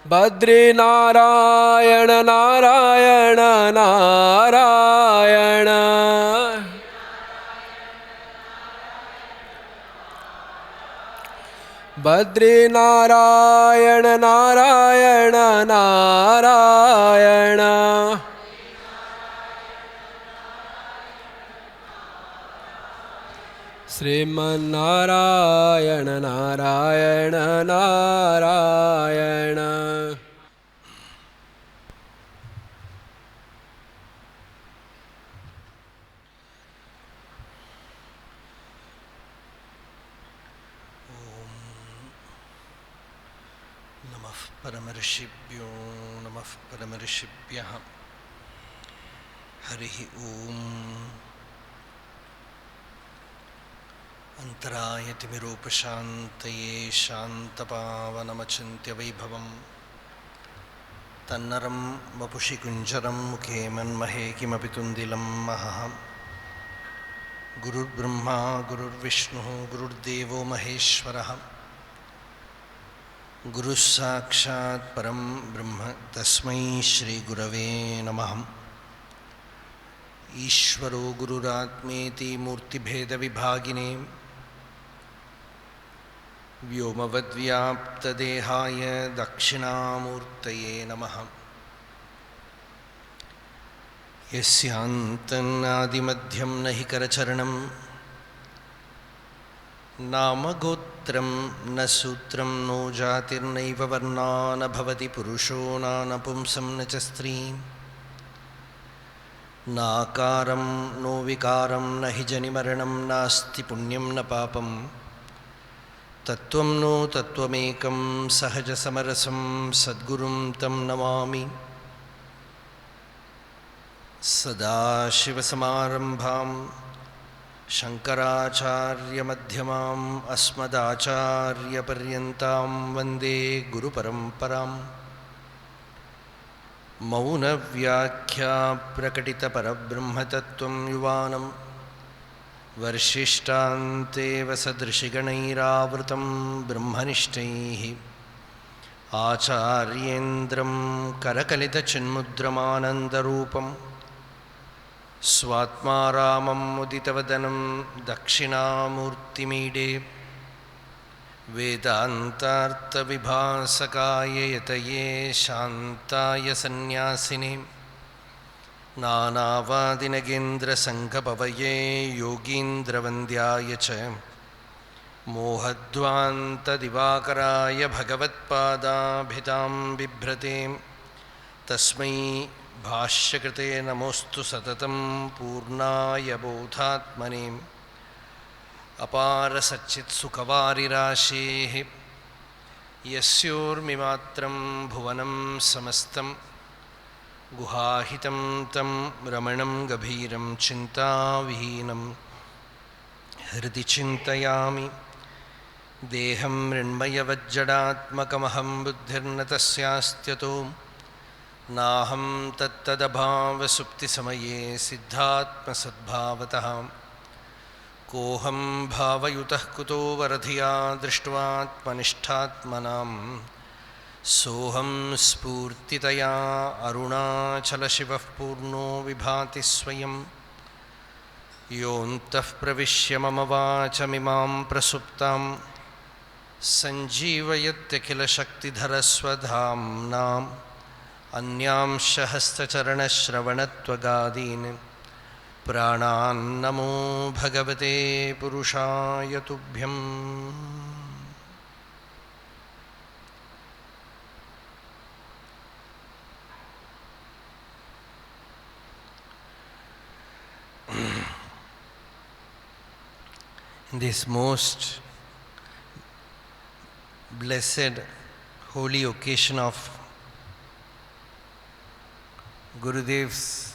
Badri Narayana Narayana Narayana Badri Narayana Narayana Narayana Sriman Narayana Narayana Narayana Paramarishibhyo Namah Paramarishibhyah Harihi Om Antarayati Mirupashantaye Shantapavanamachintya Vaibhavam Tannaram Vapushi Kunjaram Mukhe Manmahe Kimapitundilam Mahaham Gurur Brahma Gurur Vishnu Gurur Devo Maheshwaraham Guru Sakshat Param Brahma Tasmai Shri Gurave Namaham Ishvaro Gururatmeti Murti Bheda Vibhagine Vyomavadvyapta Dehaya Dakshinamurtaye Namaham Yasyantan Adimadhyam Nahi Karacharanam Namagotram na sutram no jatirnaiva varna na bhavati purusho na napumsam na chastri na akaram no vikaram na hijani maranam nasti punyam na papam tattvam no tattvamekam sahaja samarasam sadgurum tam namami sada shiva samarambham Shankaracharya Madhyamam Asmadacharya Paryantam Vande Guru Paramparam Mauna Vyakhya Prakatita Parabrahma Tattvam Yuvanam Varshishthante Vasadrishiganairavrutam Brahmanishtaihi Acharyendram Karakalita Chinmudramanandarupam Swatmaramam Uditavadanam Dakshinamurtimide Vedantartha Vibhasakaya Yataye Shantaya Sannyasine Nanavadinagendra Sankapavaye Yogindra Vandyaya Cha Mohadvanta Divakaraya Bhagavatpada Bhitam Bibhrate Tasmai Bhashyakೃತೆ ನಮೋಸ್ತು ಸತತಂ ಪೂರ್ಣಾಯ ಬೋಧಾತ್ಮನೇ ಅಪಾರ ಸಚ್ಚಿತ್ ಸುಖವಾರಿರಾಶೇಃ ಯಸ್ಯೋರ್ಮಿಮಾತ್ರಂ ಭುವನಂ ಸಮಸ್ತಂ ಗುಹಾಹಿತಂ ತಂ ರಮಣಂ ಗಭೀರಂ ಚಿಂತಾವಿಹೀನಂ ಹೃದಿ ಚಿಂತಯಾಮಿ ದೇಹಂ ಮೃಣ್ಮಯವಜ್ಜಡಾತ್ಮಕಮಹಂ ಬುದ್ಧಿರ್ನ ತಸ್ಯಾಸ್ತ್ಯತೋ नाहं तत्तदभावसुप्तिसमये सिद्धात्मसद्भावतः कोऽहं भावयुतः कुतो वरधिया दृष्ट्वात्मनिष्ठात्मनां सोऽहं स्फूर्तितया अरुणाचलशिवः पूर्णो विभाति स्वयं योऽन्तः प्रविश्य मम वाचमिमां प्रसुप्तां सञ्जीवयत्यखिलशक्तिधरस्वधाम्नां अन्यांशहस्तचरणश्रवणत्वगादीन् प्राणान्नमो भगवते पुरुषाय तुभ्यम् In this most blessed holy occasion of Gurudev's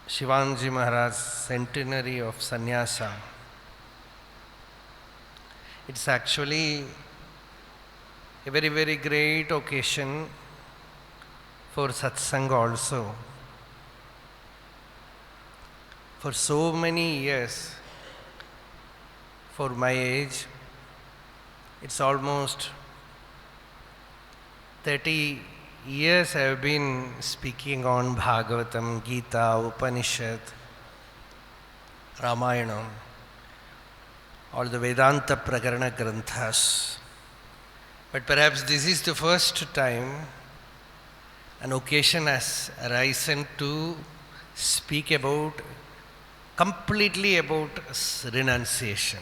Sivanandaji Maharaj's centenary of Sannyasa. It's actually a very, very great occasion for Satsang also. For so many years, for my age, It's almost 30 years I have been speaking on Bhagavatam, Gita, Upanishad, Ramayana, all the Vedanta Prakarana Granthas. But perhaps this is the first time an occasion has arisen to speak completely about renunciation.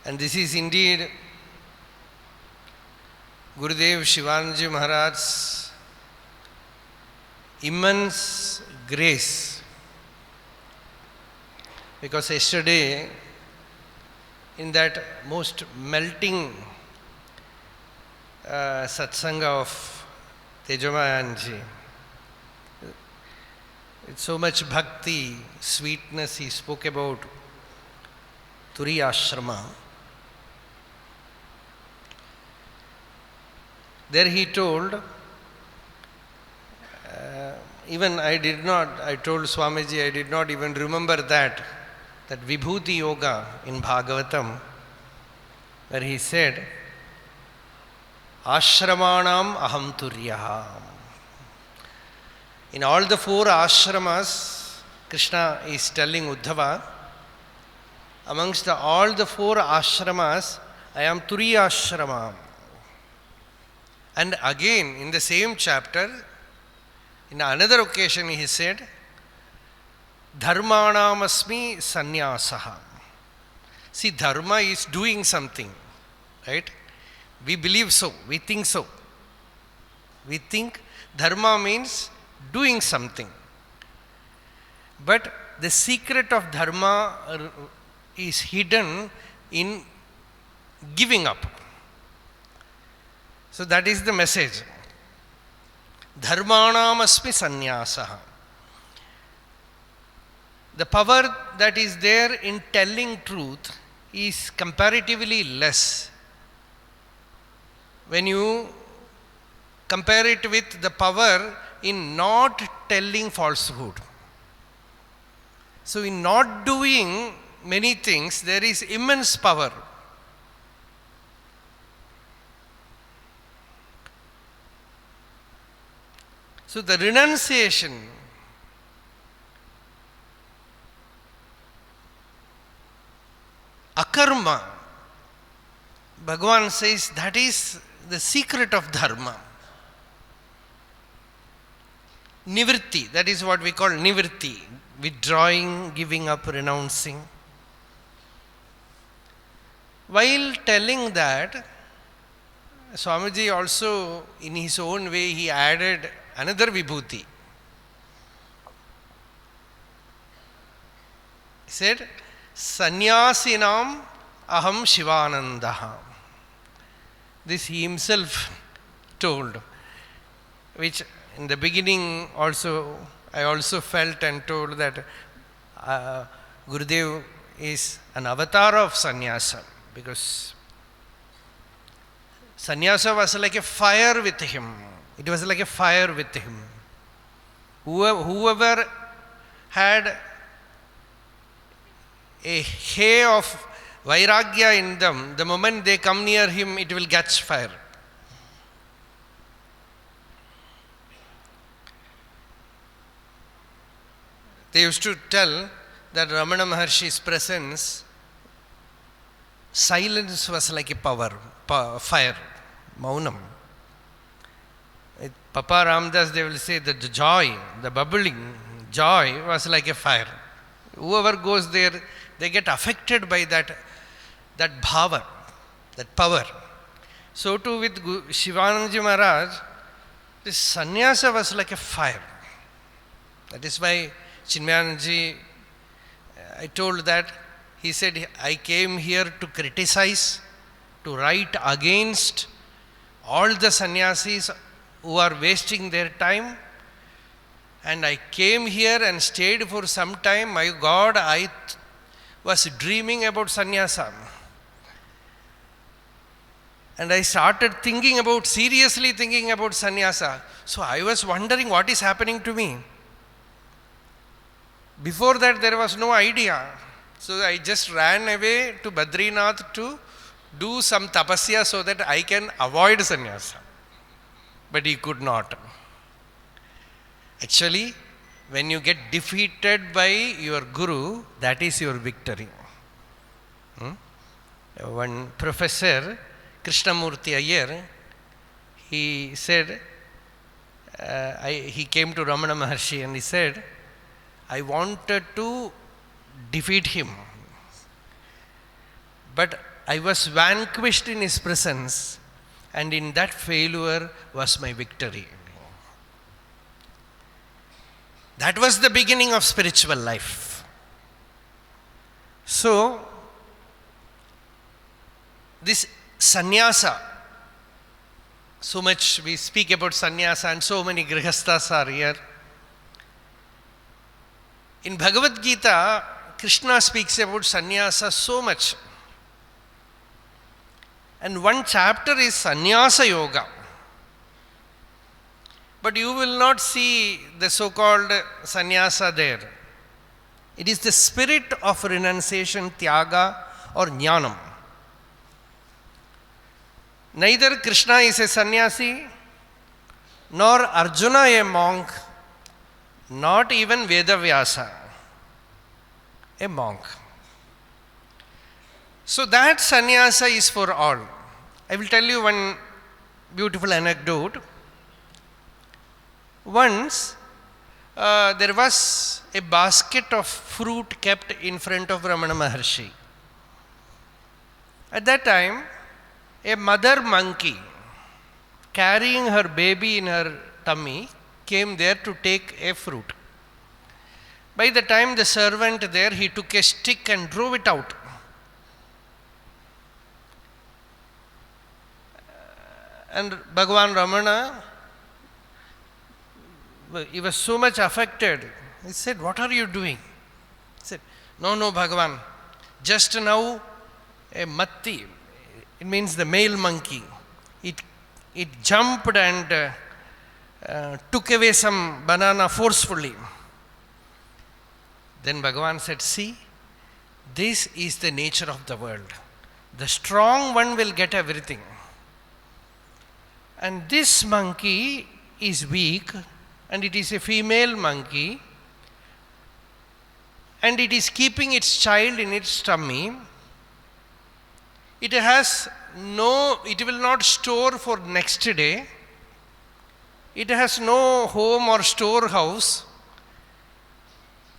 And this is indeed Gurudev Sivanandaji Maharaj's immense grace. Because yesterday, in that most melting Satsang of Tejamayanji, with so much bhakti, sweetness, he spoke about Turiya Ashrama. There he told, even I told Swamiji, I did not even remember that Vibhuti Yoga in Bhagavatam, where he said, Ashramanam aham turyaha. In all the 4 ashramas, Krishna is telling Uddhava, amongst all the 4 ashramas, I am Turiya Ashrama. And again, in the same chapter, in another occasion, he said, Dharmanam asmi Sannyasaha. See, dharma is doing something, right? We believe so, we think so. We think dharma means doing something. But the secret of dharma is hidden in giving up. So that is the message. Dharmanam asmi Sannyasaha. The power that is there in telling truth is comparatively less when you compare it with the power in not telling falsehood. So in not doing many things, there is immense power. So the renunciation, akarma, Bhagavan says that is the secret of dharma. Nivritti, that is what we call nivritti, withdrawing, giving up, renouncing. While telling that, Swamiji also, in his own way, he added another vibhuti. He said, Sannyasinam aham Shivananda. This he himself told, which in the beginning also, I also felt and told that Gurudev is an avatar of Sannyasa, because Sannyasa was like a fire with him. It was like a fire with him. Whoever had a hay of vairagya in them, the moment they come near him, it will catch fire. They used to tell that Ramana Maharshi's presence, silence was like a fire, maunam. Papa Ramdas, they will say that the joy, the bubbling joy was like a fire. Whoever goes there, they get affected by that bhava, that power. So too with Sivanandaji Maharaj, this sannyasa was like a fire. That is why Chinmayanji, I told that, he said, I came here to criticize, to write against all the sannyasis who are wasting their time, and I came here and stayed for some time. My God, I was dreaming about sannyasa. And I started seriously thinking about sannyasa. So I was wondering what is happening to me. Before that, there was no idea. So I just ran away to Badrinath to do some tapasya so that I can avoid sannyasa. But he could not. Actually, when you get defeated by your guru, that is your victory. One professor, Krishnamurti Iyer, he said, he came to Ramana Maharshi and he said, I wanted to defeat him, but I was vanquished in his presence, and in that failure was my victory. That was the beginning of spiritual life. So, this sannyasa, so much we speak about sannyasa and so many grihasthas are here. In Bhagavad Gita, Krishna speaks about sannyasa so much. And one chapter is sannyasa yoga. But you will not see the so-called sannyasa there. It is the spirit of renunciation, tyaga or jnanam. Neither Krishna is a sannyasi, nor Arjuna a monk, not even Vedavyasa a monk. So that sannyasa is for all. I will tell you one beautiful anecdote. Once there was a basket of fruit kept in front of Ramana Maharshi. At that time, a mother monkey carrying her baby in her tummy came there to take a fruit. By the time the servant there, he took a stick and drove it out. And Bhagavan Ramana, he was so much affected. He said, what are you doing? He said, no, Bhagavan, just now a matti, it means the male monkey, it jumped and took away some banana forcefully. Then Bhagavan said, see, this is the nature of the world. The strong one will get everything. And this monkey is weak, and it is a female monkey, and it is keeping its child in its tummy. It will not store for next day. It has no home or storehouse.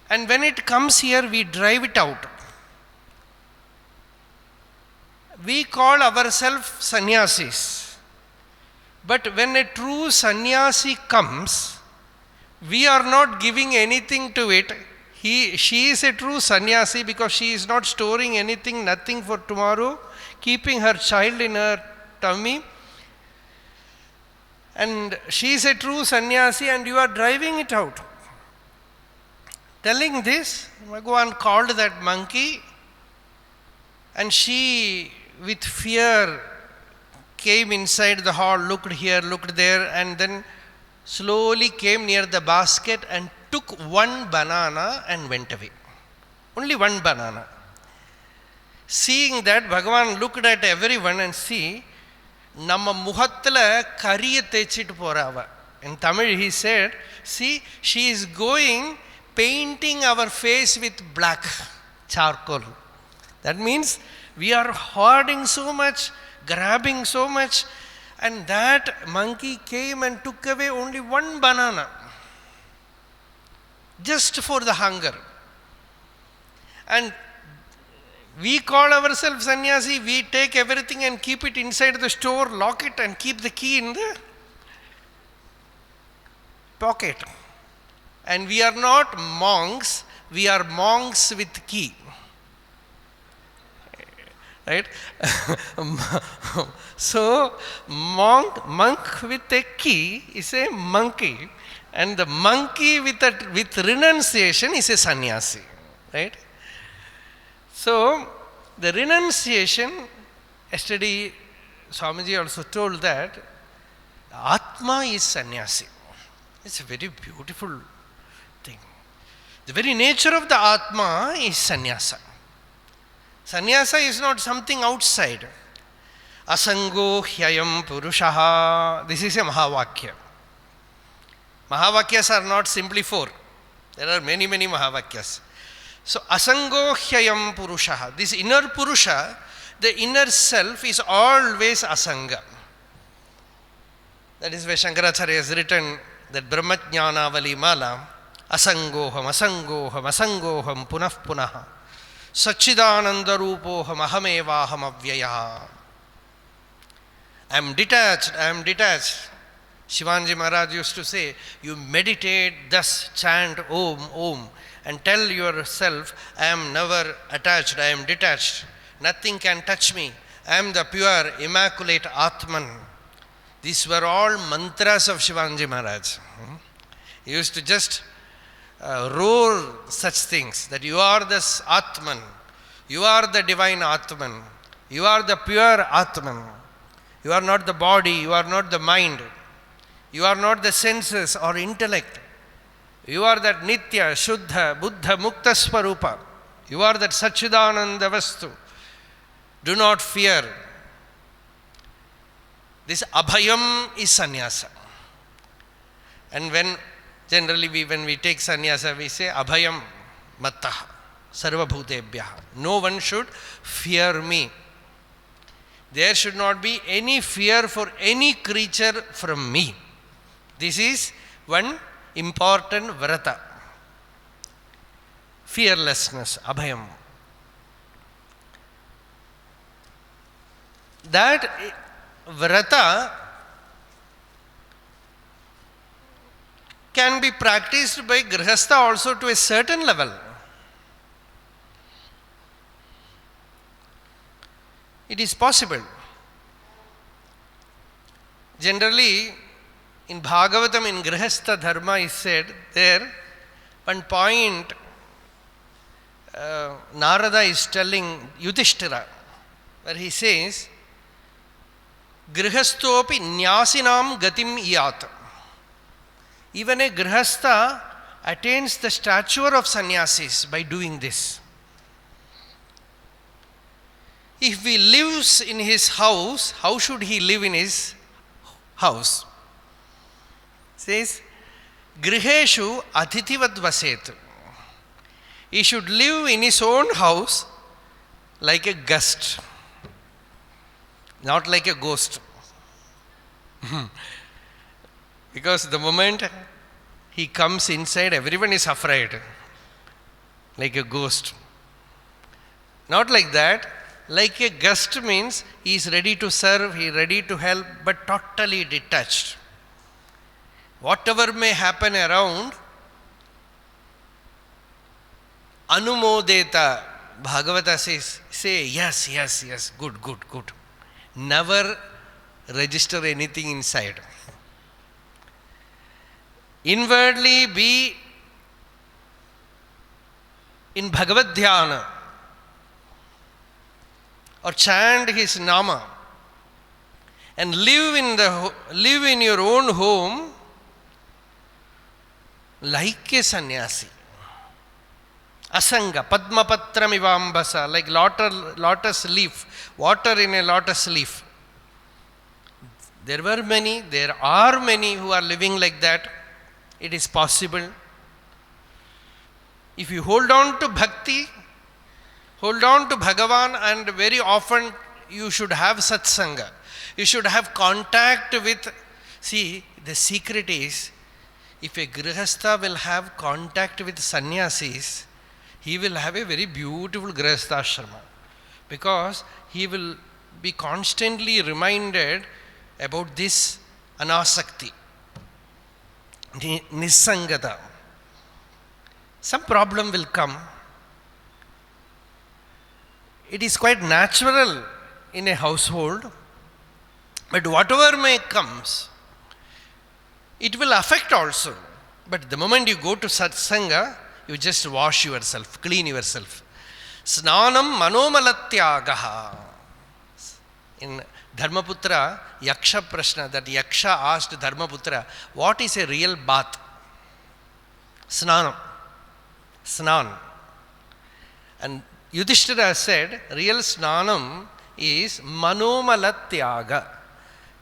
And when it comes here, we drive it out. We call ourselves sannyasis. But when a true sannyasi comes, we are not giving anything to it. She is a true sannyasi because she is not storing anything, nothing for tomorrow, keeping her child in her tummy. And she is a true sannyasi and you are driving it out. Telling this, Bhagavan called that monkey and she with fear came inside the hall, looked here, looked there, and then slowly came near the basket and took one banana and went away. Only one banana. Seeing that, Bhagavan looked at everyone and see, Namma muhattala kariya techittu porava. In Tamil he said, see, she is going painting our face with black charcoal. That means we are hoarding so much, grabbing so much, and that monkey came and took away only one banana just for the hunger. And we call ourselves sannyasi, we take everything and keep it inside the store, lock it and keep the key in the pocket. And we are not monks, we are monks with key. Right? So, monk with a key is a monkey, and the monkey with renunciation is a sannyasi. Right? So, the renunciation, yesterday Swamiji also told that Atma is sannyasi. It's a very beautiful thing. The very nature of the Atma is sannyasa. Sannyasa is not something outside. Asango hyayam purushaha. This is a Mahavakya. Mahavakyas are not simply 4. There are many, many Mahavakyas. So, asango hyayam purushaha. This inner Purusha, the inner self is always asanga. That is why Shankaracharya has written that Brahmajnanavali Mala, asangoham, asangoham, asangoham, punah punaha, Sachidananda rupoham, ahamevaham avyaya. I am detached, I am detached. Sivanandaji Maharaj used to say, you meditate, thus chant Om, Om, and tell yourself, I am never attached, I am detached. Nothing can touch me. I am the pure, immaculate Atman. These were all mantras of Sivanandaji Maharaj. He used to just roar such things, that you are this Atman, you are the divine Atman, you are the pure Atman, you are not the body, you are not the mind, you are not the senses or intellect, you are that Nitya, Shuddha, Buddha, Mukta Swarupa, you are that Sachidananda Vastu. Do not fear. This abhayam is sannyasa. And generally when we take sannyasa, we say abhayam mattah sarvabhutebhyah. No one should fear me. There should not be any fear for any creature from me. This is one important vrata. Fearlessness, abhayam. That vrata can be practiced by grihastha also to a certain level. It is possible. Generally, in Bhagavatam, in grihastha dharma is said, there one point Narada is telling Yudhishthira, where he says, Grihastopi nyasinam gatim iyat. Even a grihastha attains the stature of sannyasis by doing this. If he lives in his house, how should he live in his house? It says, Griheshu atithivat vaset. He should live in his own house like a guest, not like a ghost. Because the moment he comes inside, everyone is afraid, like a ghost. Not like that. Like a guest means he is ready to serve, he is ready to help, but totally detached. Whatever may happen around, Anumodeta, Bhagavata says, say yes, yes, yes, good, good, good. Never register anything inside. Inwardly be in Bhagavad Dhyana or chant his nama and live in your own home like a sannyasi. Asanga, padmapatram ivambasa, like lotus leaf, water in a lotus leaf. There are many who are living like that. It is possible. If you hold on to bhakti, hold on to Bhagavan, and very often you should have satsanga. You should have contact with, see, the secret is, if a grihastha will have contact with sannyasis, he will have a very beautiful grihastha ashrama, because he will be constantly reminded about this anasakti, nissangata. Some problem will come. It is quite natural in a household, but whatever may comes, it will affect also. But the moment you go to satsanga, you just wash yourself, clean yourself. Snanam manomalatyagaha. In Dharmaputra, Yaksha Prashna, that Yaksha asked Dharmaputra, what is a real bath? Snanam. Snan. And Yudhishthira said, real snanam is manomalatyaga.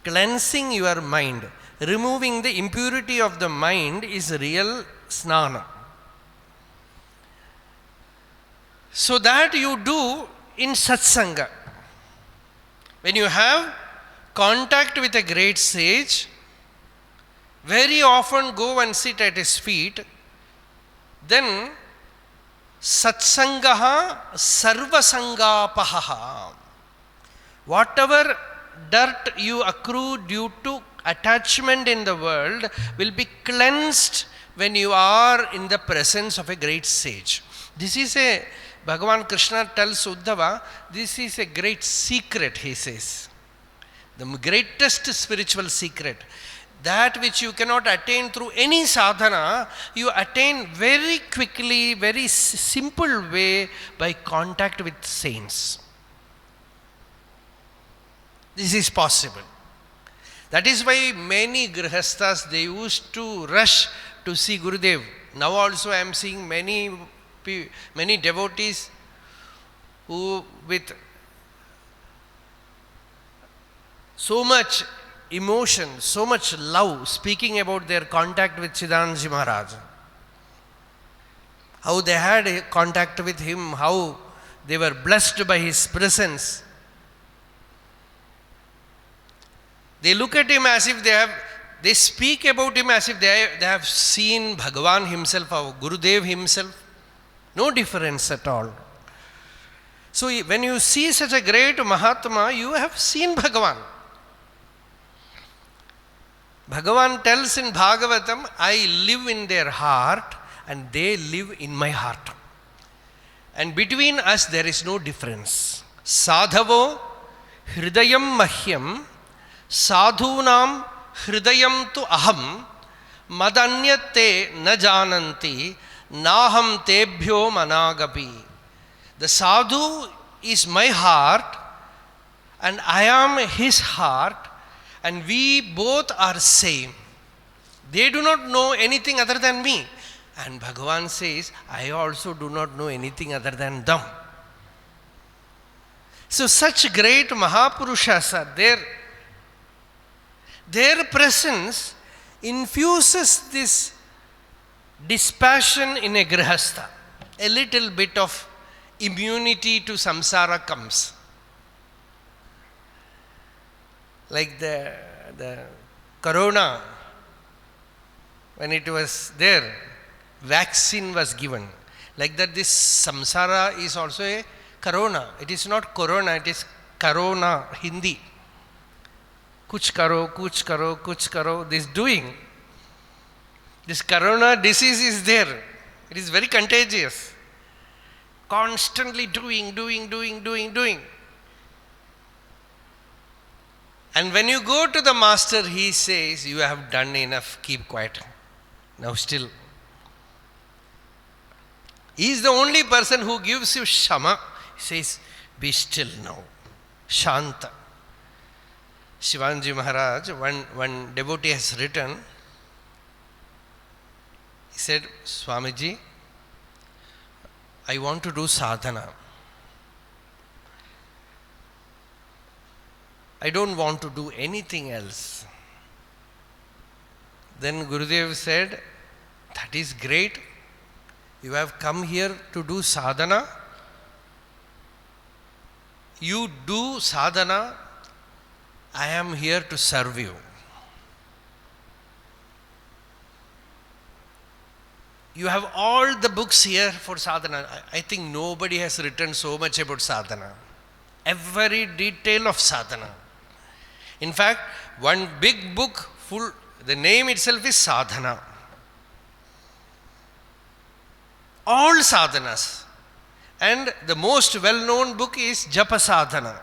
Cleansing your mind, removing the impurity of the mind is real snana. So that you do in satsanga. When you have contact with a great sage, very often go and sit at his feet, then satsangaha sarvasangapaha. Whatever dirt you accrue due to attachment in the world will be cleansed when you are in the presence of a great sage. This is a, Bhagavan Krishna tells Uddhava, this is a great secret, he says. The greatest spiritual secret. That which you cannot attain through any sadhana, you attain very quickly, very simple way by contact with saints. This is possible. That is why many grihasthas, they used to rush to see Gurudev. Now also I am seeing many devotees who with so much emotion, so much love, speaking about their contact with Sivanandaji Maharaj. How they had a contact with him, how they were blessed by his presence. They look at him as if they speak about him as if they have seen Bhagavan himself or Gurudev himself. No difference at all. So when you see such a great Mahatma, you have seen Bhagavan. Bhagavan tells in Bhagavatam, I live in their heart and they live in my heart. And between us there is no difference. Sadhavo hridayam mahyam sadhunam hridayam tu aham madanyate na jananti naham tebhyo managapi. The sadhu is my heart and I am his heart, and we both are same. They do not know anything other than me. And Bhagavan says, I also do not know anything other than them. So such great Mahapurushas are there. Their presence infuses this dispassion in a grihastha. A little bit of immunity to samsara comes. Like the corona, when it was there, vaccine was given. Like that, this samsara is also a corona. It is not corona, it is corona, Hindi. Kuch karo, kuch karo, kuch karo, this doing. This corona disease is there. It is very contagious. Constantly doing. And when you go to the master, he says, you have done enough, keep quiet. Now still. He is the only person who gives you shama. He says, be still now. Shanta. Sivanandaji Maharaj, one devotee has written, he said, Swamiji, I want to do sadhana. I don't want to do anything else. Then Gurudev said, that is great. You have come here to do sadhana. You do sadhana. I am here to serve you. You have all the books here for sadhana. I think nobody has written so much about sadhana. Every detail of sadhana. In fact, one big book full, the name itself is sadhana. All sadhanas. And the most well-known book is japa sadhana.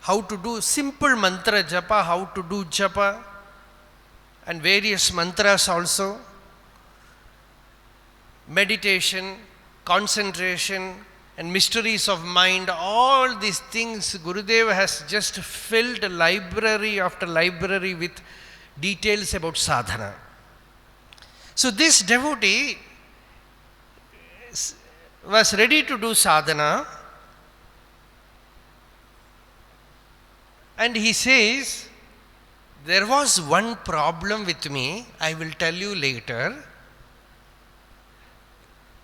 How to do simple mantra japa, how to do japa, and various mantras also. Meditation, concentration, and mysteries of mind, all these things Gurudev has just filled library after library with details about sadhana. So this devotee was ready to do sadhana, and he says, there was one problem with me, I will tell you later,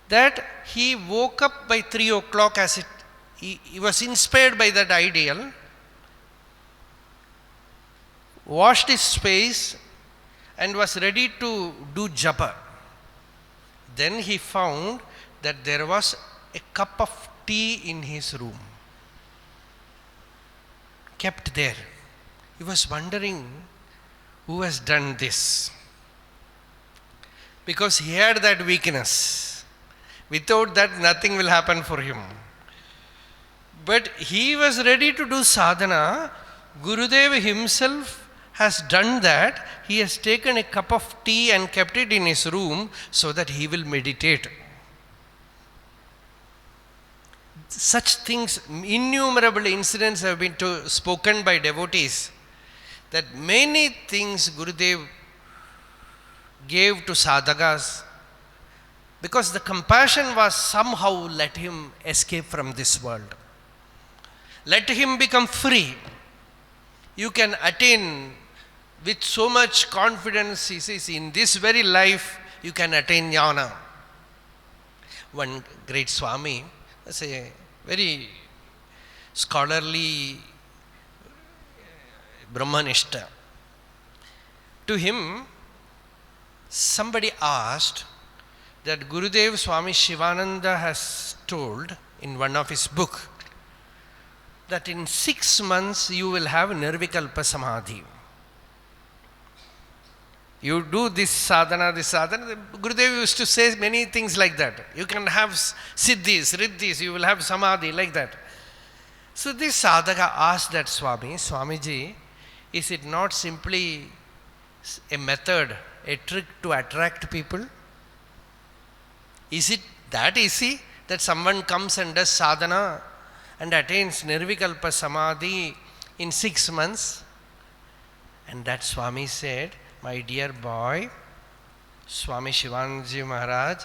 that he woke up by 3 o'clock he was inspired by that ideal, washed his face and was ready to do japa. Then he found that there was a cup of tea in his room, kept there. He was wondering who has done this, because he had that weakness. Without that, nothing will happen for him. But he was ready to do sadhana. Gurudev himself has done that. He has taken a cup of tea and kept it in his room so that he will meditate. Such things, innumerable incidents have been spoken by devotees, that many things Gurudev gave to sadhakas, because the compassion was somehow let him escape from this world. Let him become free. You can attain with so much confidence, he says, in this very life you can attain jnana. One great Swami, that's a very scholarly Brahmanishta. To him, somebody asked that Gurudev Swami Sivananda has told in one of his book that in 6 months you will have nirvikalpa samadhi. You do this sadhana. Gurudev used to say many things like that. You can have siddhis, riddhis, you will have samadhi, like that. So this sadhaka asked that Swami, Swamiji, is it not simply a method, a trick to attract people? Is it that easy that someone comes and does sadhana and attains nirvikalpa samadhi in 6 months? And that Swami said, my dear boy, Swami Sivanandaji Maharaj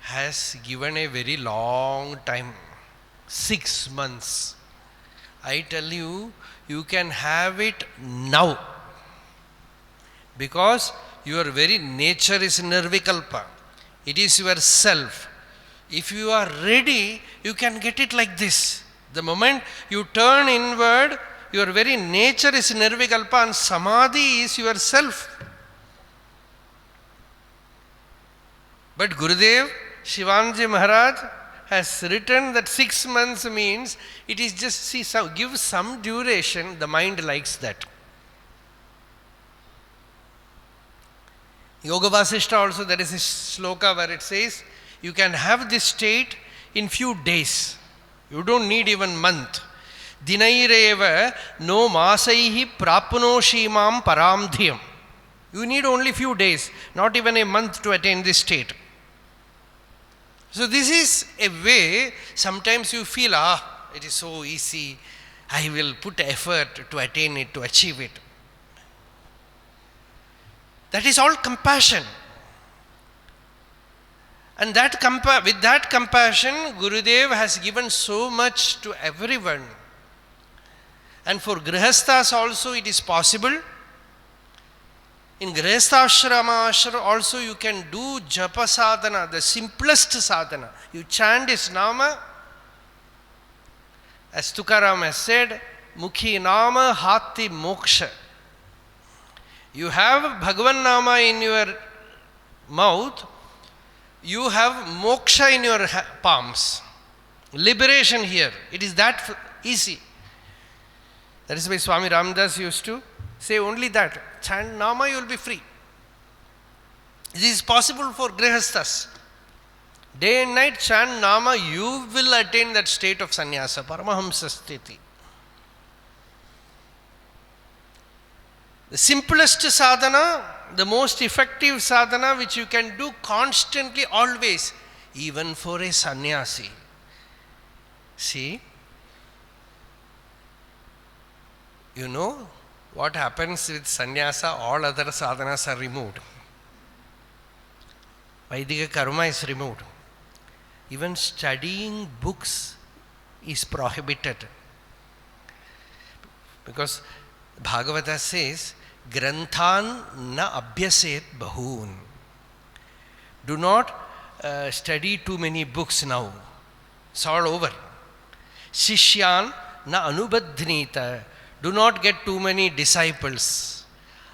has given a very long time, 6 months. I tell you, you can have it now, because your very nature is nirvikalpa. It is your self. If you are ready, you can get it like this. The moment you turn inward, your very nature is nirvikalpa and samadhi is yourself. But Gurudev Sivanandaji Maharaj has written that 6 months means it is just, give some duration, the mind likes that. Yoga Vasishta also, there is a sloka where it says, you can have this state in few days. You don't need even month. Dinaireva no masaihi prapnoshimam paramdhyam. You need only few days, not even a month to attain this state. So this is a way, sometimes you feel, it is so easy, I will put effort to attain it, to achieve it. That is all compassion. And with that compassion, Gurudev has given so much to everyone. And for Grihasthas also it is possible. In Grihasthashrama also you can do japa sadhana, the simplest sadhana. You chant his nama. As Tukaram has said, Mukhi nama hati moksha. You have Bhagavan nama in your mouth, you have moksha in your palms. Liberation here. It is that easy. That is why Swami Ramdas used to say only that. Chant nama, you will be free. This is possible for Grihasthas. Day and night chant nama, you will attain that state of sannyasa, paramahamsa sthiti. The simplest sadhana, the most effective sadhana which you can do constantly, always, even for a sannyasi. See, you know what happens with sannyasa, all other sadhanas are removed. Vaidika karma is removed. even studying books is prohibited. Because Bhagavata says, Granthan na abhyaset bahun. Do not study too many books now. It's all over. Shishyan na anubadhnita. Do not get too many disciples.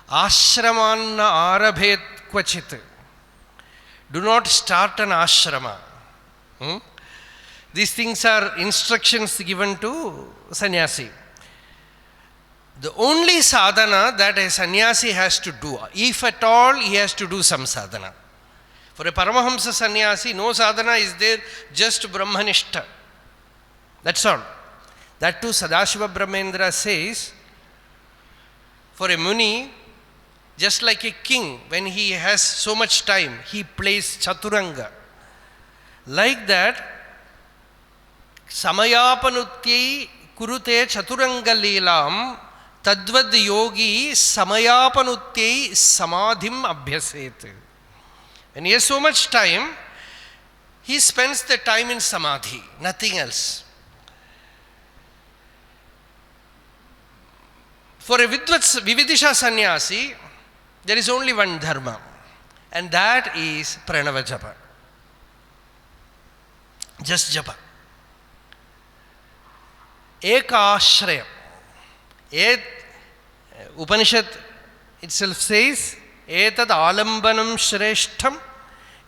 Ashraman na arabhet kvachit. Do not start an ashrama. These things are instructions given to sannyasi. The only sadhana that a sannyasi has to do, if at all he has to do some sadhana. For a Paramahamsa sannyasi, no sadhana is there, just Brahmanishta. That's all. That too Sadashiva Brahmendra says, for a Muni, just like a king, when he has so much time, he plays Chaturanga. Like that, Samayapanutyai kurute Chaturanga leelam tadvad yogi Samayapanutyai samadhim abhyaset. When he has so much time, he spends the time in samadhi, nothing else. For a Vividisha sannyasi, there is only one dharma, and that is pranava japa. Just japa. Ekashraya. Upanishad itself says, Etad alambanam shreshtham,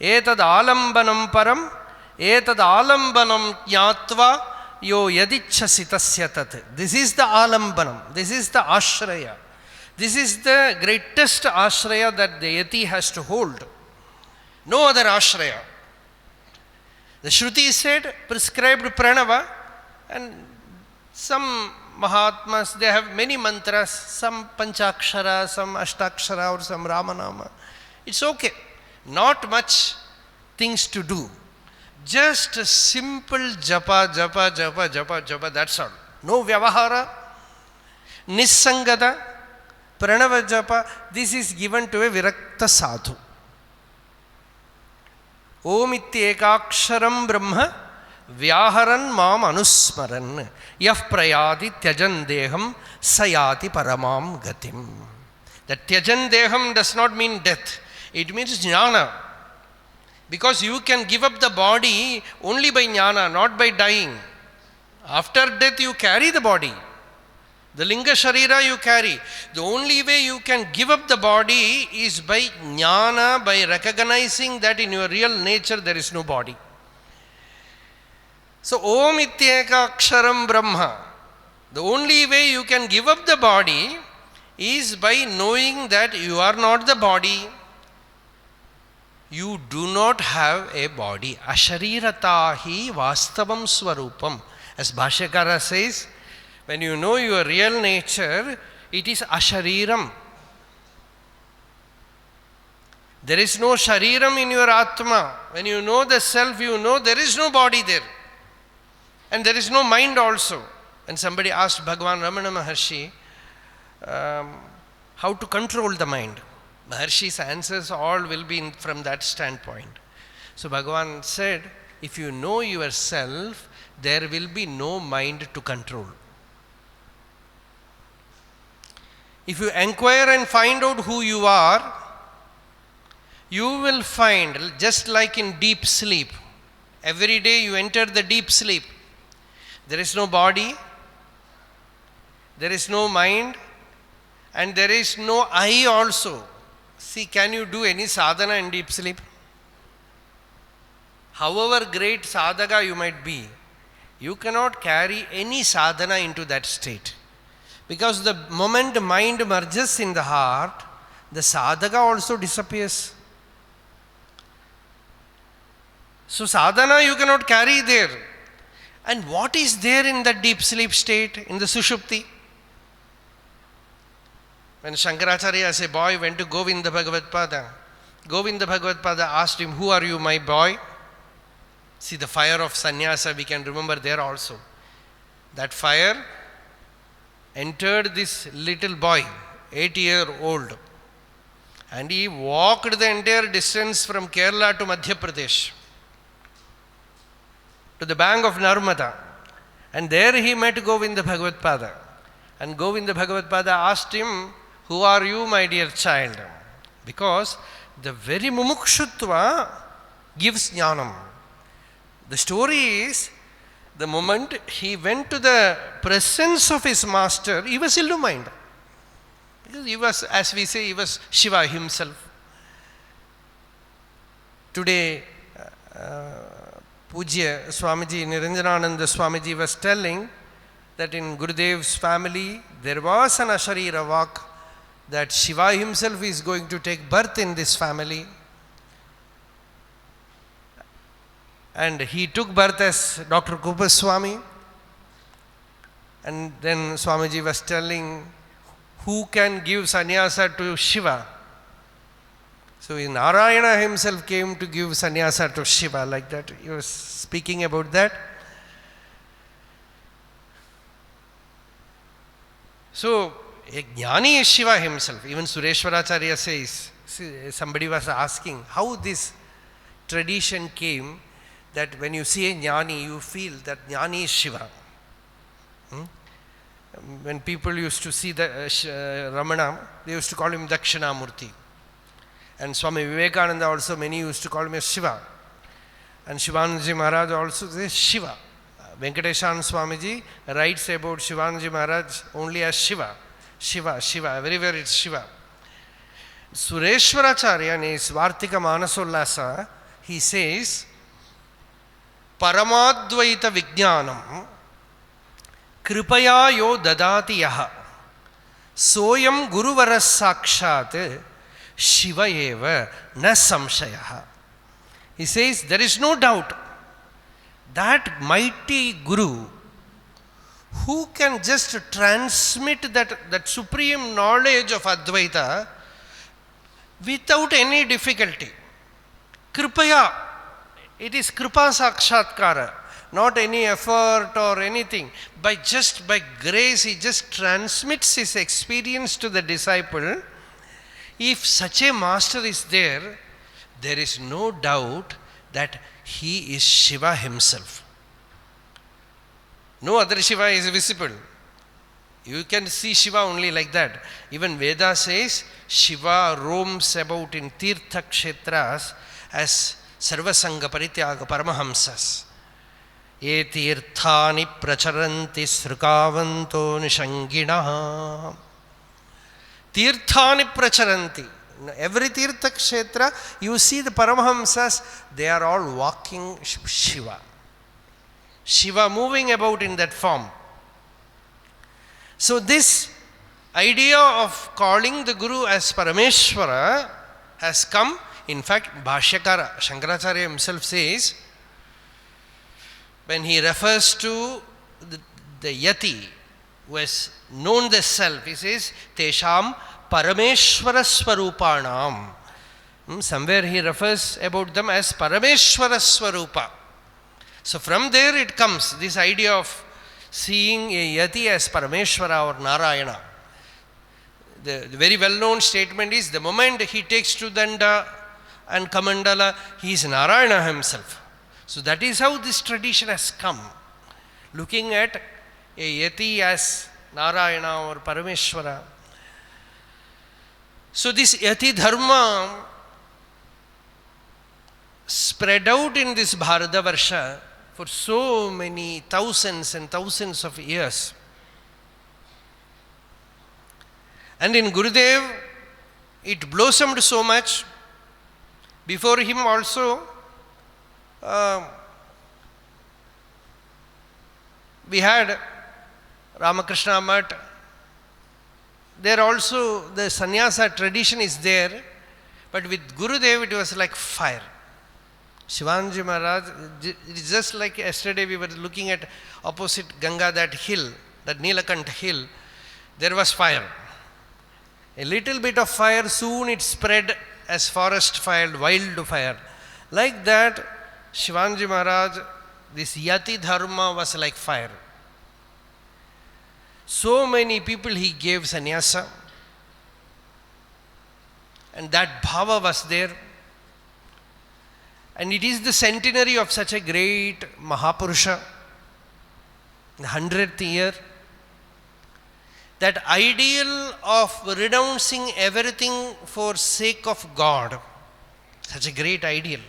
etad alambanam param, etad alambanam jnatva yo yadichhasi tasya tat. This is the alambanam, this is the ashraya. This is the greatest ashraya that the yati has to hold. No other ashraya. The Shruti said, prescribed pranava, and some Mahatmas, they have many mantras, some Panchakshara, some Ashtakshara, or some Ramanama. It's okay. Not much things to do. Just a simple japa, japa, japa, japa, japa, that's all. No vyavahara, nissangada, pranava japa. This is given to a virakta sadhu. Om ityekaksharam brahma vyaharan mam anusmaran yah prayadi tyajan deham sayati paramam gatim. That tyajan deham does not mean death. It means jnana. Because you can give up the body only by jnana, not by dying. After death you carry the body. The linga sharira you carry. The only way you can give up the body is by jnana, by recognizing that in your real nature there is no body. So, Om ityeka aksharam brahma. The only way you can give up the body is by knowing that you are not the body. You do not have a body. Ashariratahi vastavam swarupam. As Bhashyakara says, when you know your real nature, it is ashariram. There is no shariram in your atma. When you know the self, you know there is no body there. And there is no mind also. And somebody asked Bhagavan Ramana Maharshi how to control the mind. Maharshi's answers all will be from that standpoint. So Bhagavan said, if you know yourself, there will be no mind to control. If you inquire and find out who you are, you will find, just like in deep sleep, every day you enter the deep sleep. There is no body, there is no mind, and there is no I also. See, can you do any sadhana in deep sleep? However great sadhaka you might be, you cannot carry any sadhana into that state. Because the moment mind merges in the heart, the sadhaka also disappears. So sadhana you cannot carry there. And what is there in that deep sleep state, in the Sushupti? When Shankaracharya as a boy went to Govinda Bhagavatpada, Govinda Bhagavatpada asked him, who are you, my boy? See, the fire of sannyasa we can remember there also. That fire entered this little boy, 8-year-old, and he walked the entire distance from Kerala to Madhya Pradesh. to the bank of Narmada. And there he met Govinda Bhagavad Pada. And Govinda Bhagavad Pada asked him, "Who are you, my dear child?" Because the very mumukshutva gives jnanam. The story is, the moment he went to the presence of his master, he was illumined. Because he was, as we say, he was Shiva himself. Today, Pujya Swamiji Niranjanananda Swamiji was telling that in Gurudev's family there was an asharira walk, that Shiva himself is going to take birth in this family. And he took birth as Dr. Kupaswami. And then Swamiji was telling, who can give sannyasa to Shiva? So Narayana himself came to give sannyasa to Shiva, like that. He was speaking about that. So a jnani is Shiva himself. Even Sureshwaracharya says, somebody was asking how this tradition came, that when you see a jnani, you feel that jnani is Shiva. When people used to see the Ramana, they used to call him Dakshinamurti. And Swami Vivekananda also, many used to call him as Shiva. And Sivanandaji Maharaj also says Shiva. Venkateshan Swamiji writes about Sivanandaji Maharaj only as Shiva. Shiva, Shiva, everywhere it's Shiva. Sureshwaracharya in his Vartika Manasollasa, he says, Paramadvaita Vijnanam Kripaya yo dadati yaha Soyam Guruvaras Sakshat Shiva eva na samshayaha. He says, there is no doubt that mighty Guru who can just transmit that supreme knowledge of Advaita without any difficulty. Kripaya, it is Kripa Sakshatkara, not any effort or anything. By grace, he just transmits his experience to the disciple. If such a master is there, there is no doubt that he is Shiva himself. No other Shiva is visible. You can see Shiva only like that. Even Veda says Shiva roams about in Tirtha Kshetras as Sarvasanga Parityaga Paramahamsas. Ye tirthani pracharanti srukavanto nishanginaha. Tirthani pracharanti. Every Tirtha Kshetra, you see the Paramahamsas, they are all walking Shiva. Shiva moving about in that form. So this idea of calling the Guru as Parameshwara has come. In fact, Bhashyakara, Shankaracharya himself says, when he refers to the Yati who has known the self, he says, Tesham Parameshwara Swarupanam. Somewhere he refers about them as Parameshwara Swarupa. So from there it comes, this idea of seeing a Yati as Parameshwara or Narayana. The very well-known statement is, the moment he takes to Danda and Kamandala, he is Narayana himself. So that is how this tradition has come, looking at a Yati as Narayana or Parameshwara. So this Yati Dharma spread out in this Bharatavarsha for so many thousands and thousands of years. And in Gurudev, it blossomed so much. Before him also, we had Ramakrishna Math. There also the sannyasa tradition is there, but with Gurudev it was like fire. Shivanji Maharaj, it is just like yesterday we were looking at opposite Ganga, that hill, that Nilakant hill, there was fire. A little bit of fire, soon it spread as forest fire, wildfire. Like that, Shivanji Maharaj, this Yati Dharma was like fire. So many people he gave sannyasa, and that bhava was there. And it is the centenary of such a great Mahapurusha, the 100th year. That ideal of renouncing everything for sake of God, such a great ideal.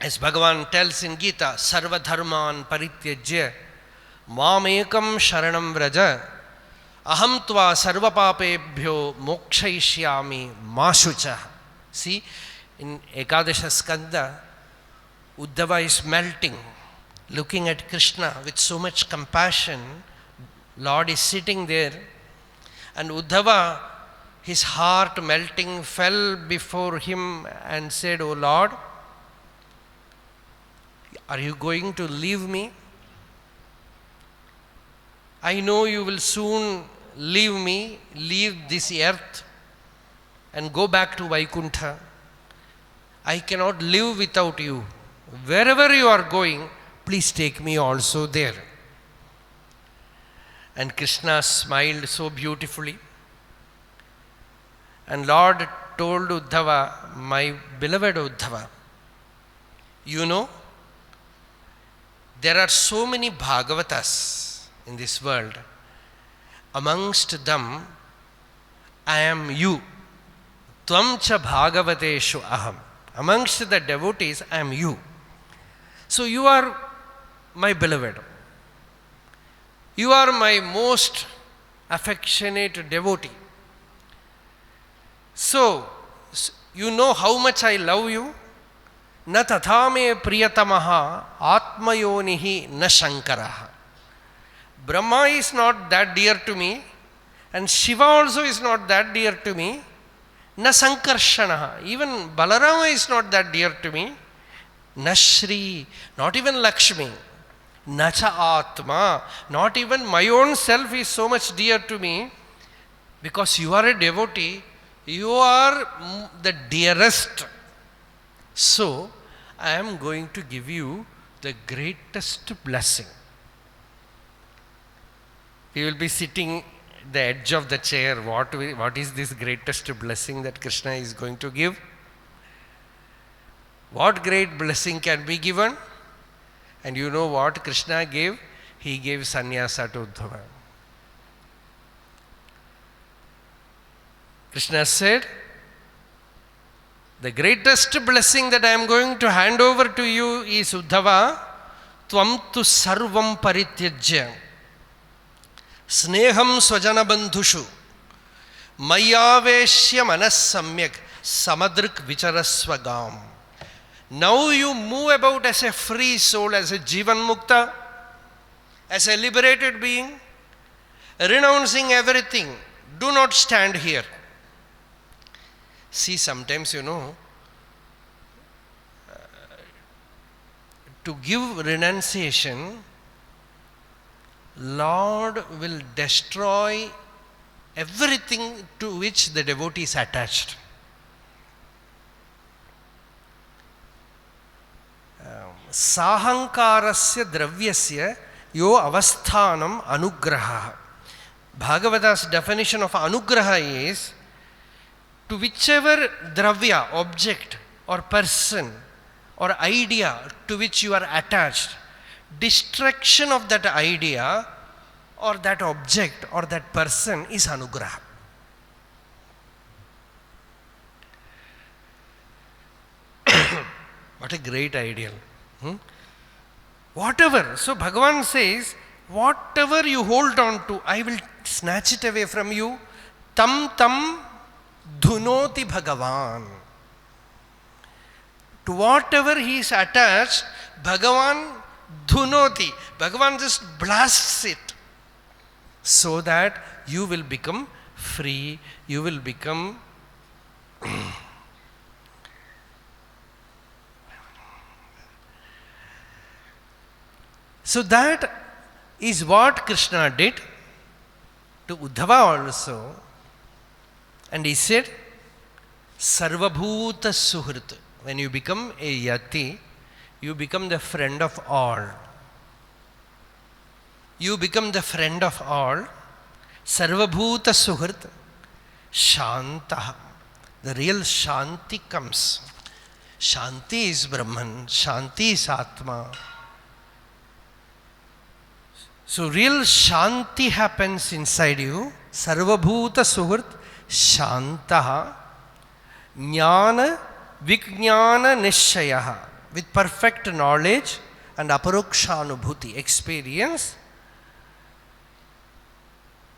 As Bhagavan tells in Gita, Sarva Dharman Parityajya Mamekam Sharanam Vraja Aham Tva Sarva Papebhyo Mokshayishyami Mashucha. See, in Ekadasha Skanda, Uddhava is melting, looking at Krishna with so much compassion. Lord is sitting there, and Uddhava, his heart melting, fell before him and said, "O Lord, are you going to leave me? I know you will soon leave me, leave this earth and go back to Vaikuntha. I cannot live without you. Wherever you are going, please take me also there." And Krishna smiled so beautifully. And Lord told Uddhava, "My beloved Uddhava, you know, there are so many Bhagavatas in this world. Amongst them, I am you. Tvam cha Bhagavateshu aham. Amongst the devotees, I am you. So you are my beloved. You are my most affectionate devotee. So, you know how much I love you. Na tathame priyatamaha atmayonihi na shankaraha. Brahma is not that dear to me, and Shiva also is not that dear to me. Na sankarshanaha. Even Balarama is not that dear to me. Na Shri, not even Lakshmi. Na cha Atma, not even my own self is so much dear to me. Because you are a devotee, you are the dearest. So, I am going to give you the greatest blessing." He will be sitting at the edge of the chair. What is this greatest blessing that Krishna is going to give? What great blessing can be given? And you know what Krishna gave? He gave sannyasa to Uddhava. Krishna said, "The greatest blessing that I am going to hand over to you is Uddhava, tvam tu sarvam parityajya sneham swajana bandhushu mayaveshya manas samyak samadrik vicharasvagam." Now you move about as a free soul, as a Jivan Mukta, as a liberated being, renouncing everything. Do not stand here. See, sometimes, to give renunciation, Lord will destroy everything to which the devotee is attached. Sahankarasya dravyasya yo avasthanam anugraha. Bhagavata's definition of anugraha is, to whichever dravya, object or person or idea to which you are attached, destruction of that idea or that object or that person is anugraha. What a great ideal. Whatever. So Bhagavan says, whatever you hold on to, I will snatch it away from you. Tam tam dhunoti Bhagavan. To whatever he is attached, Bhagavan dhunoti. Bhagavan just blasts it, so that you will become free, you will become So that is what Krishna did to Uddhava also. And he said, Sarvabhuta Suhrit. When you become a yati, you become the friend of all. You become the friend of all. Sarvabhuta Suhrit. Shantaha. the real Shanti comes. Shanti is Brahman, Shanti is Atma. So real Shanti happens inside you. Sarvabhuta Suhrit Shantaha Jnana Vijnana Nishayaha. With perfect knowledge and aparokshanubhuti, experience.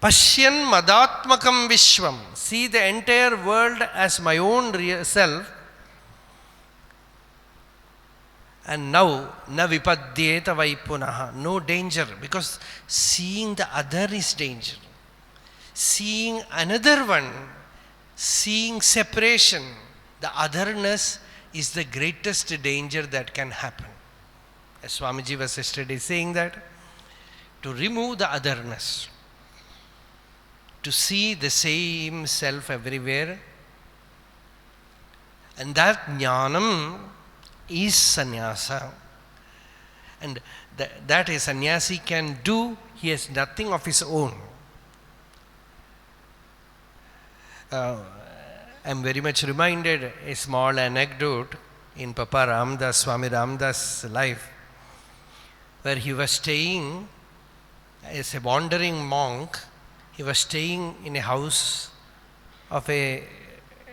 Pashyan madatmakam vishwam. See the entire world as my own real self. And now, na vipadyeta vaipunaha. No danger, because seeing the other is danger. Seeing another one, seeing separation, the otherness is the greatest danger that can happen. As Swamiji was yesterday saying that, to remove the otherness, to see the same self everywhere, and that jnanam is sannyasa. And that a sannyasi can do, he has nothing of his own. I am very much reminded a small anecdote in Papa Ramdas, Swami Ramdas' life, where he was staying as a wandering monk. He was staying in a house of a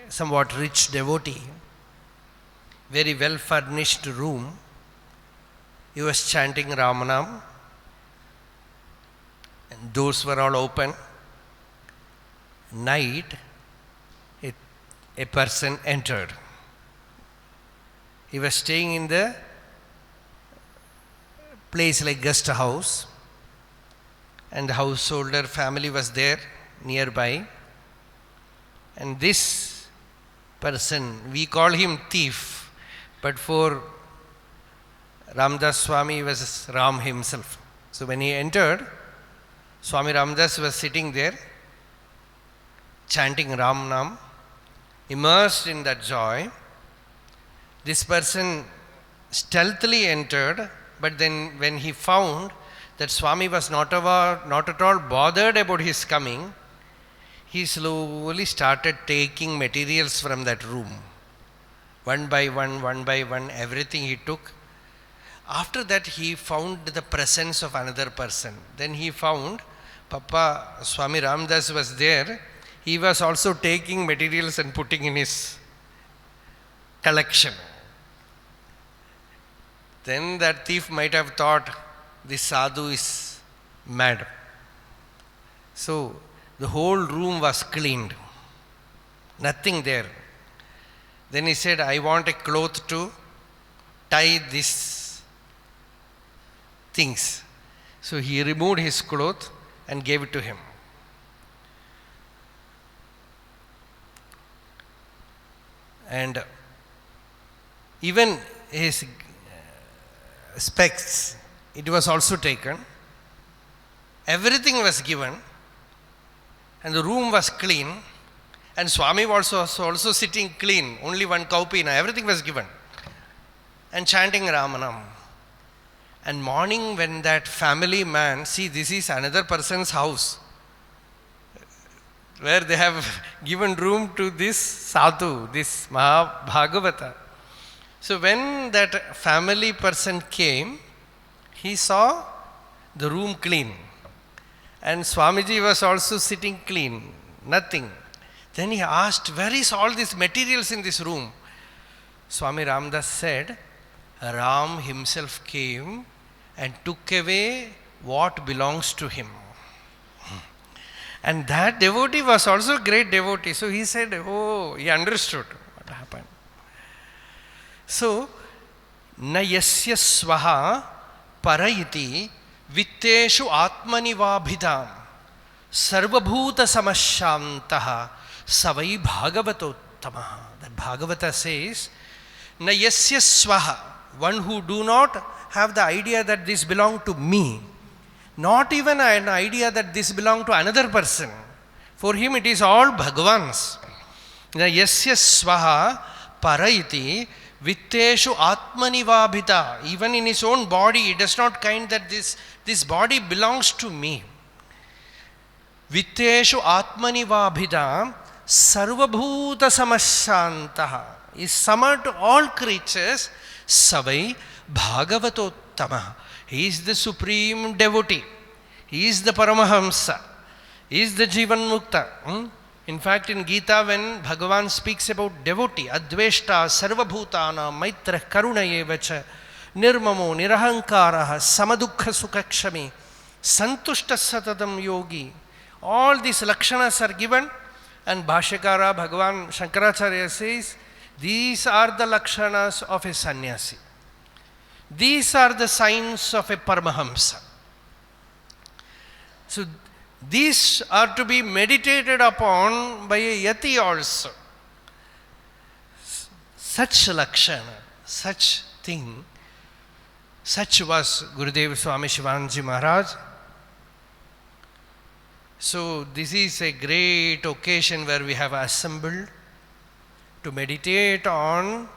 somewhat rich devotee, very well furnished room. He was chanting Ramanam, and doors were all open. Night, a person entered. He was staying in the place like guest house, and the householder family was there nearby. And this person, we call him thief, but for Ramdas Swami was Ram himself. So when he entered, Swami Ramdas was sitting there chanting Ram Nam, immersed in that joy. This person stealthily entered, but then when he found that Swami was not at all bothered about his coming, he slowly started taking materials from that room. One by one, everything he took. After that, he found the presence of another person. Then he found Papa Swami Ramdas was there. He was also taking materials and putting in his collection. Then that thief might have thought, this sadhu is mad. So the whole room was cleaned. Nothing there. Then he said, I want a cloth to tie these things. So he removed his cloth and gave it to him. And even his specs, it was also taken. Everything was given, and the room was clean, and Swami was also sitting clean, only one kaupina, everything was given, and chanting Ramanam. And morning when that family man, see, this is another person's house, where they have given room to this sadhu, this Mahabhagavata. So when that family person came, he saw the room clean. And Swamiji was also sitting clean, nothing. Then he asked, where is all these materials in this room? Swami Ramdas said, Ram himself came and took away what belongs to him. And that devotee was also a great devotee. So he said, oh, he understood what happened. So, na yasya swaha parayiti vitteshu atmani vabhidam sarvabhuta samashantaha savai bhagavatottamaha. That Bhagavata says, na yasya swaha, one who do not have the idea that this belongs to me, not even an idea that this belongs to another person. For him it is all Bhagavan's. Na yasya swaha parayiti vitteshu atmani vabhita. Even in his own body, he does not kind that this body belongs to me. Vitteshu atmani vabhita sarvabhuta samashantaha, is summer to all creatures, savai bhagavatottama. He is the supreme devotee. He is the Paramahamsa. He is the Jivan Mukta. In fact, in Gita, when Bhagavan speaks about devotee, Adveshta, Sarvabhutana, Maitra, Karunayevacha, Nirmamo, Nirahankaraha, Samadukha Sukakshami, Santushta Satadam Yogi, all these lakshanas are given, and Bhashyakara, Bhagavan Shankaracharya says, these are the lakshanas of a sannyasi. These are the signs of a Paramahamsa. So, these are to be meditated upon by a yati also. Such lakshana, such thing, such was Gurudev Swami Sivanandaji Maharaj. So this is a great occasion where we have assembled to meditate on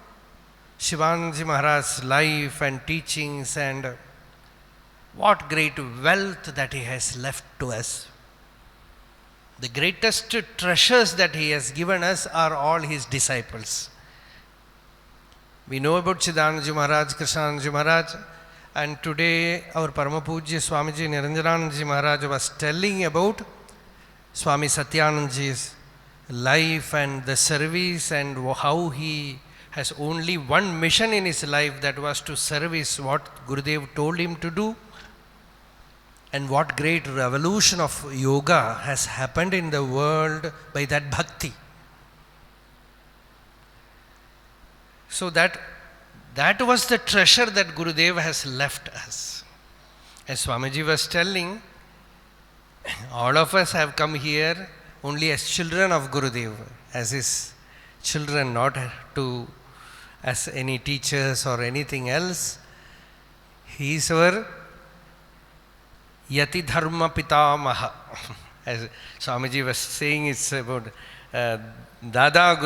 Sivanandaji Maharaj's life and teachings, and what great wealth that he has left to us. The greatest treasures that he has given us are all his disciples. We know about Chidanandaji Maharaj, Krishnanandaji Maharaj, and today our Paramapujya Swamiji Niranjanandaji Maharaj was telling about Swami Satyanandaji's life and the service, and how he has only one mission in his life, that was to service what Gurudev told him to do. And what great revolution of yoga has happened in the world by that bhakti. So that was the treasure that Gurudev has left us. As Swamiji was telling, all of us have come here only as children of Gurudev, as his children, not as any teachers or anything else. He is our Yati Dharma Pitamaha. As Swamiji was saying, it's about Dada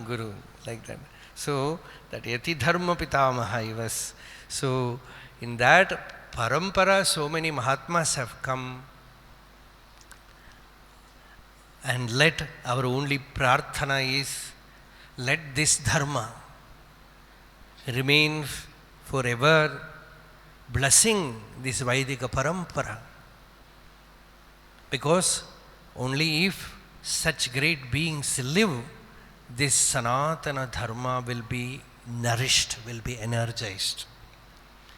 Guru, like that. So, that Yati Dharma Pitamaha he was. So, in that parampara, so many Mahatmas have come, and let our only prarthana is, let this Dharma remain forever, blessing this Vaidika parampara. Because only if such great beings live, this Sanatana Dharma will be nourished, will be energized.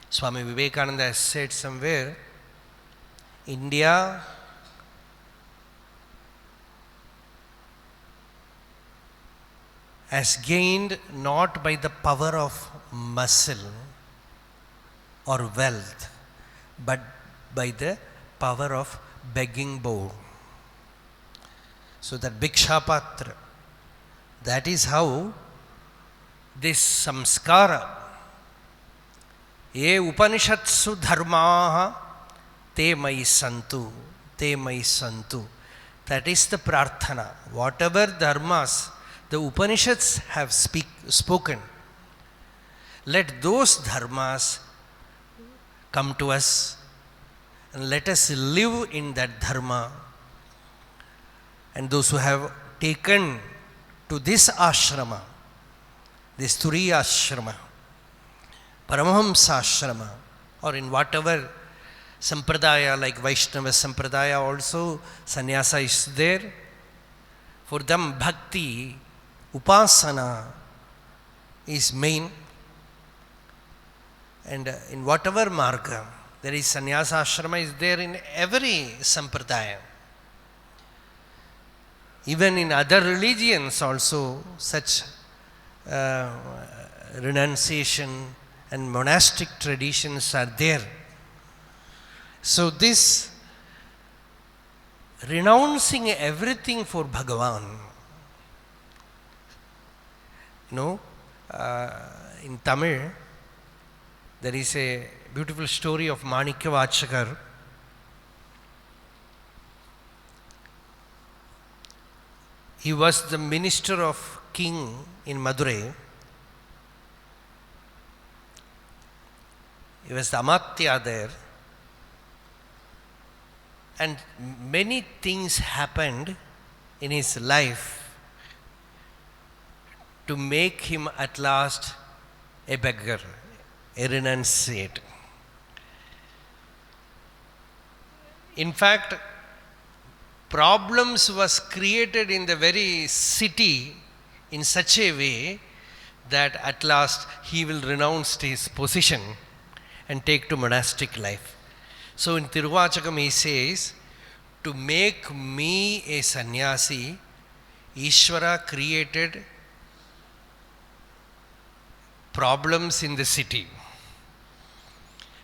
Swami Vivekananda has said somewhere, India has gained not by the power of muscle or wealth, but by the power of begging bowl. So that Bhikshapatra, that is how this samskara, ye Upanishatsu dharmaha te mai santu, te mai santu. That is the prarthana. Whatever dharmas the Upanishads have spoken, let those dharmas come to us, and let us live in that dharma. And those who have taken to this ashrama, this Turiya ashrama, Paramahamsa ashrama, or in whatever sampradaya, like Vaishnava sampradaya also, sannyasa is there. For them, bhakti, upasana is main. And in whatever marga, there is sannyasa ashrama is there in every sampradaya. Even in other religions also, such renunciation and monastic traditions are there. So this renouncing everything for Bhagavan, in Tamil, there is a beautiful story of Manikya Vachakar. He was the minister of king in Madurai. He was the Amatya there. And many things happened in his life to make him at last a beggar, a renunciate. In fact, problems was created in the very city in such a way that at last he will renounce his position and take to monastic life. So in Tiruvachakam he says, to make me a sannyasi, Ishvara created problems in the city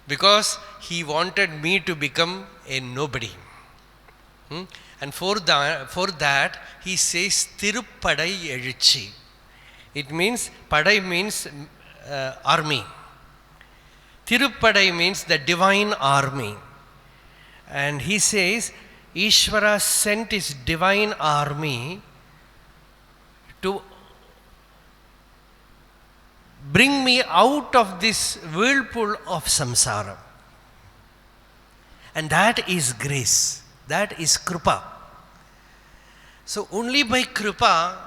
because he wanted me to become a nobody. And for that he says Tiruppadai Ezhuchi. It means, Padai means army. Tiruppadai means the divine army. And he says, Ishvara sent his divine army to bring me out of this whirlpool of samsara. And that is grace. That is kripa. So only by kripa,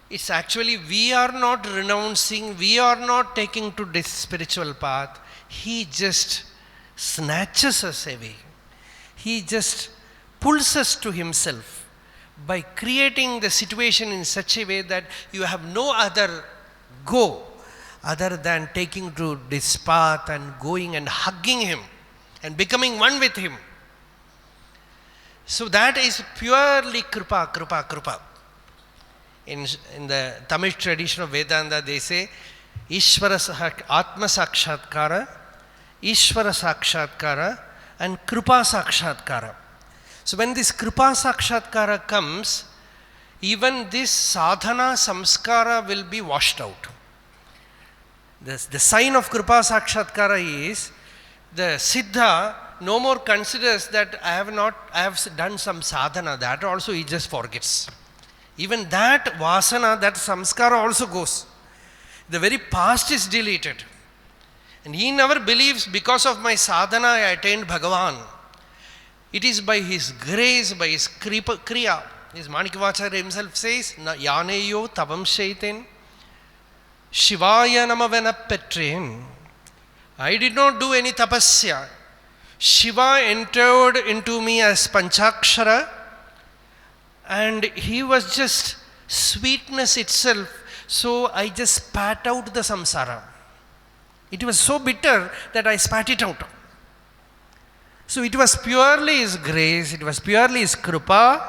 it's actually, we are not renouncing, we are not taking to this spiritual path. He just snatches us away. He just pulls us to himself by creating the situation in such a way that you have no other go other than taking to this path and going and hugging him and becoming one with him. So that is purely kripa, kripa, kripa. In the Tamil tradition of Vedanta, they say, Ishvara Atma Sakshatkara, Ishvara Sakshatkara, and Kripa Sakshatkara. So when this Kripa Sakshatkara comes, even this sadhana samskara will be washed out. The sign of Kripa Sakshatkara is the Siddha no more considers that I have done some sadhana, that also he just forgets. Even that vasana, that samskara also goes. The very past is deleted. And he never believes because of my sadhana I attained Bhagavan. It is by his grace, by his kriya. His Manikavacharya himself says, Yaneyo tavam shaiten, Shivaya namavena petrin. I did not do any tapasya. Shiva entered into me as Panchakshara, and he was just sweetness itself. So I just spat out the samsara. It was so bitter that I spat it out. So it was purely his grace, it was purely his kripa,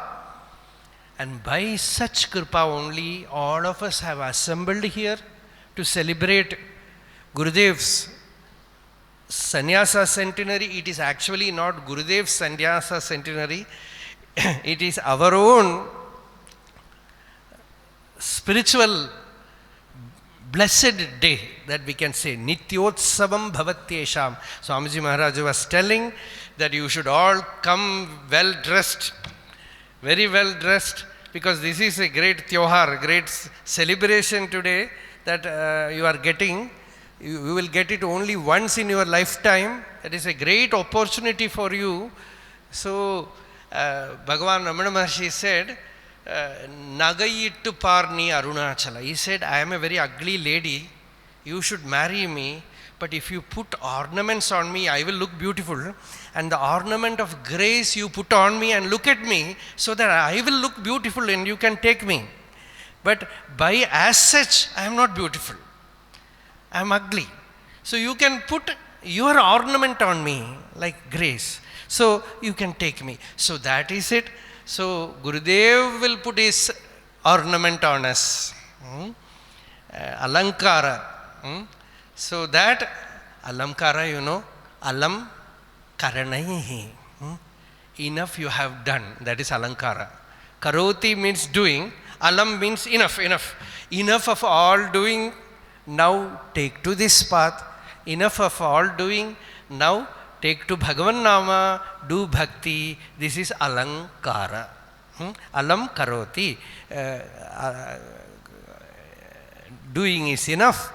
and by such kripa only all of us have assembled here to celebrate Gurudev's Sannyasa centenary. It is actually not Gurudev's Sannyasa centenary. It is our own spiritual blessed day that we can say. Nityotsavam bhavatyesham. Swamiji Maharaj was telling that you should all come well dressed, very well dressed, because this is a great tyohar, great celebration today that you are getting. You will get it only once in your lifetime. That is a great opportunity for you. So, Bhagavan Ramana Maharshi said, Nagayittu parni Arunachala. He said, I am a very ugly lady. You should marry me. But if you put ornaments on me, I will look beautiful. And the ornament of grace you put on me and look at me, so that I will look beautiful and you can take me. But by as such, I am not beautiful. I am ugly. So you can put your ornament on me like grace. So you can take me. So that is it. So Gurudev will put his ornament on us. Alankara. So that Alamkara, you know, Alam Karanaihi. Enough you have done. That is Alankara. Karoti means doing. Alam means enough, enough. Enough of all doing. Now take to this path. Enough of all doing. Now take to Bhagavan Nama, do bhakti. This is Alankara. Alam karoti. Doing is enough.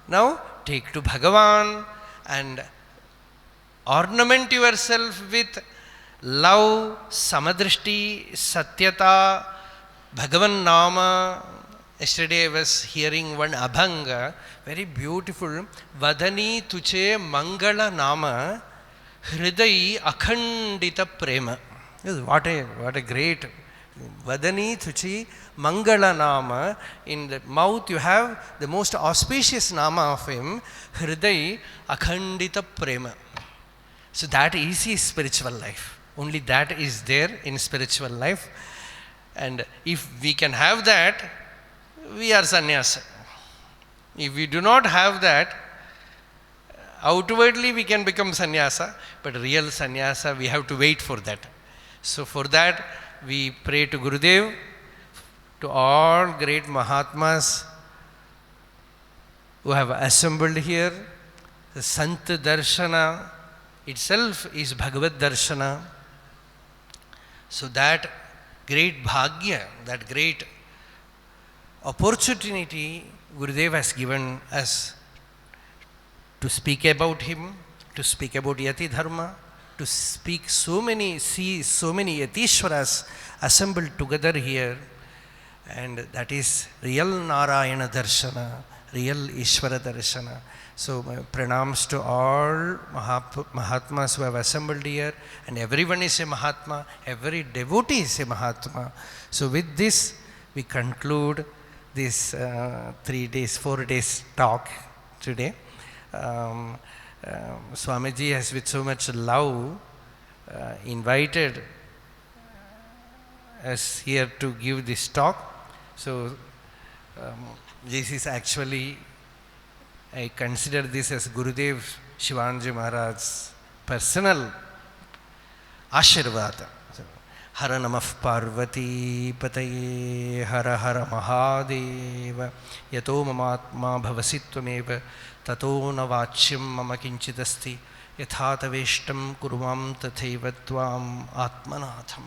Now take to Bhagavan and ornament yourself with love, samadrishti, satyata, Bhagavan Nama, Yesterday I was hearing one abhanga, very beautiful. Vadani tuche mangala nama hridai akhandita prema. What a great Vadani tuchi mangala nama. In the mouth you have the most auspicious nama of him, hridai akhandita prema. So that is his spiritual life. Only that is there in spiritual life. And if we can have that, we are sannyasa. If we do not have that, outwardly we can become sannyasa, but real sannyasa we have to wait for that. So for that we pray to Gurudev, to all great Mahatmas who have assembled here. The Sant Darshana itself is Bhagavad Darshana. So that great bhagya, that great opportunity Gurudev has given us to speak about him, to speak about Yati Dharma, to speak see so many Yatishwaras assembled together here, and that is real Narayana Darshana, real Ishvara Darshana. So my pranams to all Mahatmas who have assembled here, and everyone is a Mahatma, every devotee is a Mahatma. So with this we conclude this 4 days talk today. Swamiji has with so much love invited us here to give this talk. So this is actually, I consider this as Gurudev Sivanandaji Maharaj's personal Ashirvada. Hara Namah Parvati Pataye Hara Hara Mahadeva Yato Mamatma Bhavasitvameva Tato Navachyam Mama Kinchidasti Yathataveshtam Kurvam Tatheva Tvam Atmanatham